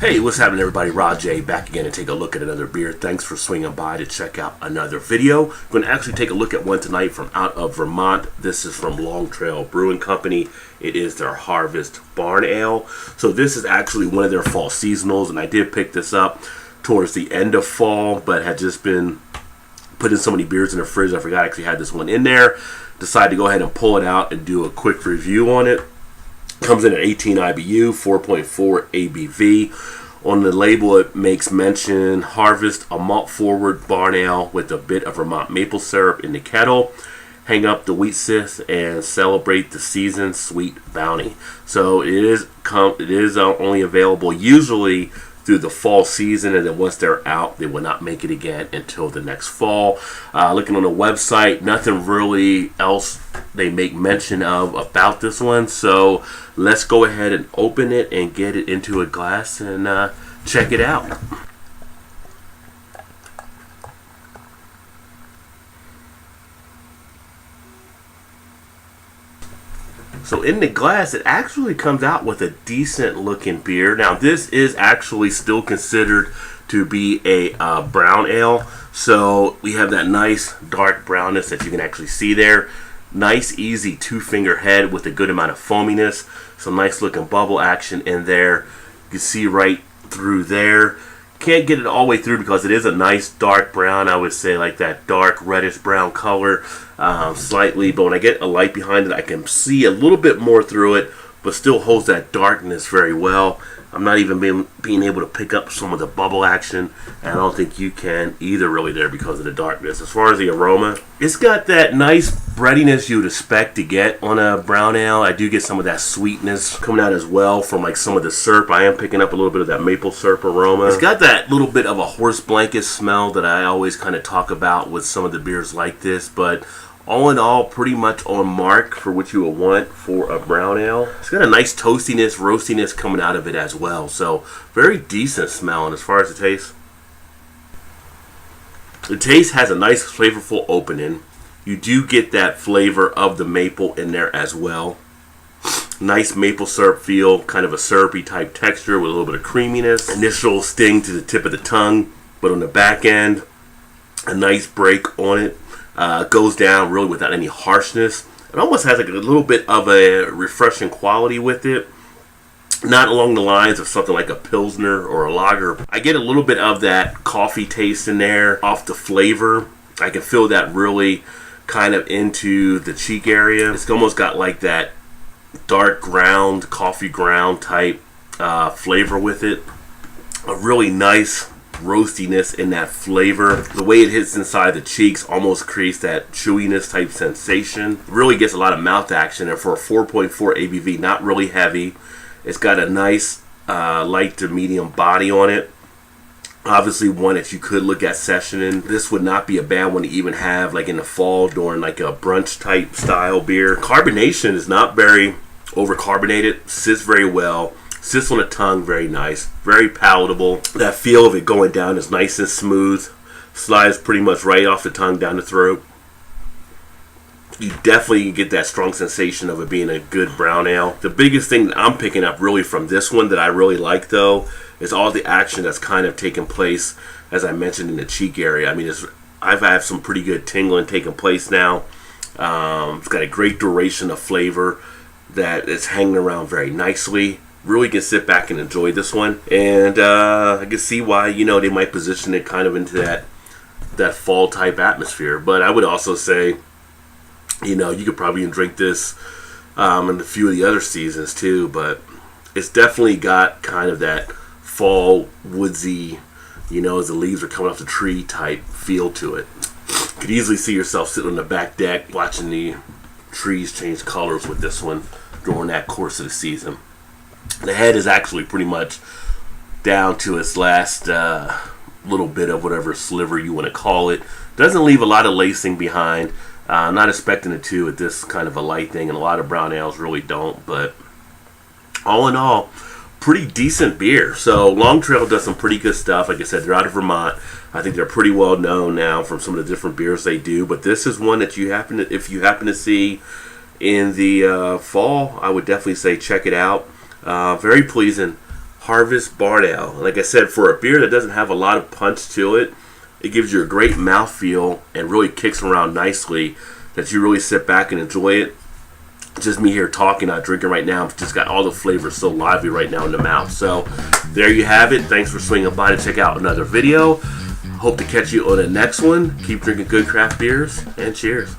Hey, what's happening everybody? Rod J back again to take a look at another beer. Thanks for swinging by to check out another video. We're going to actually take a look at one tonight from out of Vermont. This is from Long Trail Brewing Company. It is their Harvest Barn Ale. So this is actually one of their fall seasonals, and I did pick this up towards the end of fall, but had just been putting so many beers in the fridge, I forgot I actually had this one in there. Decided to go ahead and pull it out and do a quick review on it. Comes in at 18 IBU, 4.4 ABV. On the label, it makes mention Harvest, a malt-forward barn ale with a bit of Vermont maple syrup in the kettle. Hang up the wheat sith and celebrate the season's sweet bounty. So it is only available usually through the fall season, and then once they're out, they will not make it again until the next fall. Looking on the website, nothing really else they make mention of about this one. So let's go ahead and open it and get it into a glass and check it out. So in the glass, it actually comes out with a decent looking beer. Now this is actually still considered to be a brown ale. So we have that nice dark brownness that you can actually see there. Nice easy two-finger head with a good amount of foaminess. Some nice looking bubble action in there. You can see right through there. Can't get it all the way through because it is a nice dark brown. I would say like that dark reddish brown color slightly, but when I get a light behind it, I can see a little bit more through it, but still holds that darkness very well. I'm not even being able to pick up some of the bubble action, and I don't think you can either really there because of the darkness. As far as the aroma, it's got that nice breadiness you would expect to get on a brown ale. I do get some of that sweetness coming out as well from like some of the syrup. I am picking up a little bit of that maple syrup aroma. It's got that little bit of a horse blanket smell that I always kind of talk about with some of the beers like this, but all in all, pretty much on mark for what you would want for a brown ale. It's got a nice toastiness, roastiness coming out of it as well. So very decent smell. And as far as the taste has a nice flavorful opening. You do get that flavor of the maple in there as well. Nice maple syrup feel, kind of a syrupy type texture with a little bit of creaminess. Initial sting to the tip of the tongue, but on the back end, a nice break on it. Goes down really without any harshness. It almost has like a little bit of a refreshing quality with it. Not along the lines of something like a Pilsner or a lager. I get a little bit of that coffee taste in there off the flavor. I can feel that really kind of into the cheek area. It's almost got like that dark ground, coffee ground type flavor with it. A really nice roastiness in that flavor. The way it hits inside the cheeks almost creates that chewiness type sensation. It really gets a lot of mouth action, and for a 4.4 ABV, not really heavy. It's got a nice light to medium body on it. Obviously one that you could look at sessioning. This would not be a bad one to even have like in the fall during like a brunch type style beer. Carbonation is not very overcarbonated. Sits very well. Sits on the tongue very nice, very palatable. That feel of it going down is nice and smooth. Slides pretty much right off the tongue down the throat. You definitely get that strong sensation of it being a good brown ale. The biggest thing that I'm picking up really from this one that I really like though is all the action that's kind of taking place, as I mentioned, in the cheek area. I mean, I've had some pretty good tingling taking place now. It's got a great duration of flavor that is hanging around very nicely. Really can sit back and enjoy this one, and I can see why they might position it kind of into that fall type atmosphere. But I would also say, you could probably drink this in a few of the other seasons too. But it's definitely got kind of that fall woodsy, as the leaves are coming off the tree type feel to it. You could easily see yourself sitting on the back deck watching the trees change colors with this one during that course of the season. The head is actually pretty much down to its last little bit of whatever sliver you want to call it. Doesn't leave a lot of lacing behind. I'm not expecting it to at this kind of a light thing, and a lot of brown ales really don't. But all in all, pretty decent beer. So Long Trail does some pretty good stuff. Like I said, they're out of Vermont. I think they're pretty well known now from some of the different beers they do. But this is one that if you happen to see in the fall, I would definitely say check it out. Very pleasing Harvest Barn Ale. Like I said, for a beer that doesn't have a lot of punch to it, it gives you a great mouthfeel and really kicks around nicely that you really sit back and enjoy it. Just me here talking, not drinking right now. I've just got all the flavors so lively right now in the mouth. So there you have it. Thanks for swinging by to check out another video. Hope to catch you on the next one. Keep drinking good craft beers, and cheers.